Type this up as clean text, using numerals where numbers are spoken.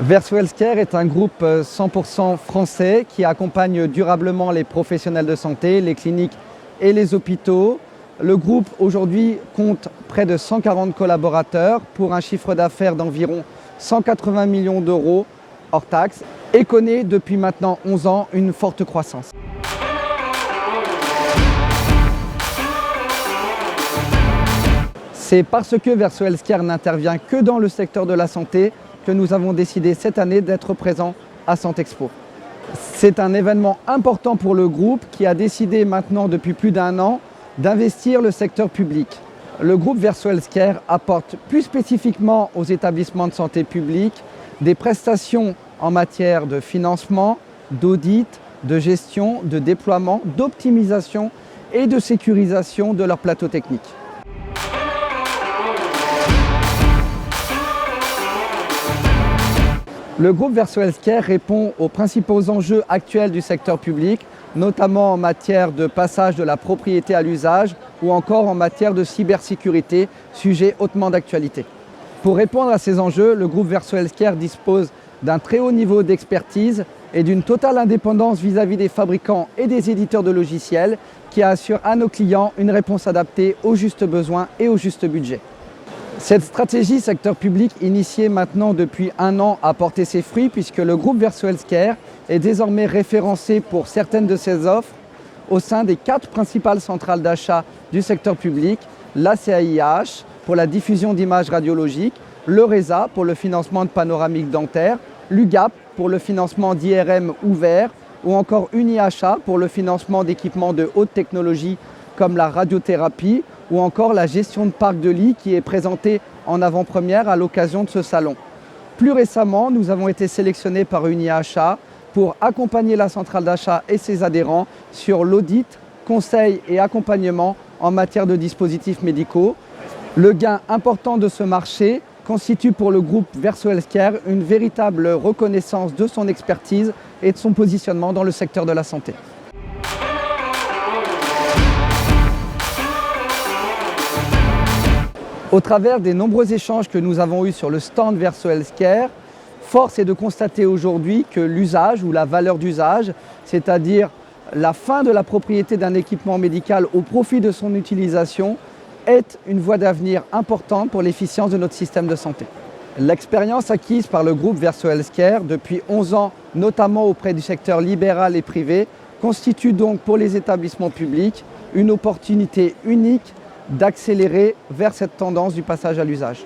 Verso Healthcare est un groupe 100% français qui accompagne durablement les professionnels de santé, les cliniques et les hôpitaux. Le groupe aujourd'hui compte près de 140 collaborateurs pour un chiffre d'affaires d'environ 180 millions d'euros hors taxes et connaît depuis maintenant 11 ans une forte croissance. C'est parce que Verso Healthcare n'intervient que dans le secteur de la santé que nous avons décidé cette année d'être présents à Santexpo. C'est un événement important pour le groupe qui a décidé maintenant depuis plus d'un an d'investir le secteur public. Le groupe Verso Healthcare apporte plus spécifiquement aux établissements de santé publics des prestations en matière de financement, d'audit, de gestion, de déploiement, d'optimisation et de sécurisation de leur plateau technique. Le groupe Verso Healthcare répond aux principaux enjeux actuels du secteur public, notamment en matière de passage de la propriété à l'usage ou encore en matière de cybersécurité, sujet hautement d'actualité. Pour répondre à ces enjeux, le groupe Verso Healthcare dispose d'un très haut niveau d'expertise et d'une totale indépendance vis-à-vis des fabricants et des éditeurs de logiciels qui assurent à nos clients une réponse adaptée aux justes besoins et au juste budget. Cette stratégie secteur public initiée maintenant depuis un an a porté ses fruits puisque le groupe Verso Healthcare est désormais référencé pour certaines de ses offres au sein des 4 principales centrales d'achat du secteur public, la CAIH pour la diffusion d'images radiologiques, le RESA pour le financement de panoramiques dentaires, l'UGAP pour le financement d'IRM ouvert ou encore UniAchat pour le financement d'équipements de haute technologie comme la radiothérapie ou encore la gestion de parc de lits qui est présentée en avant-première à l'occasion de ce salon. Plus récemment, nous avons été sélectionnés par UniAchat pour accompagner la centrale d'achat et ses adhérents sur l'audit, conseil et accompagnement en matière de dispositifs médicaux. Le gain important de ce marché constitue pour le groupe Verso Healthcare une véritable reconnaissance de son expertise et de son positionnement dans le secteur de la santé. Au travers des nombreux échanges que nous avons eus sur le stand Verso Healthcare, force est de constater aujourd'hui que l'usage ou la valeur d'usage, c'est-à-dire la fin de la propriété d'un équipement médical au profit de son utilisation, est une voie d'avenir importante pour l'efficience de notre système de santé. L'expérience acquise par le groupe Verso Healthcare depuis 11 ans, notamment auprès du secteur libéral et privé, constitue donc pour les établissements publics une opportunité unique d'accélérer vers cette tendance du passage à l'usage.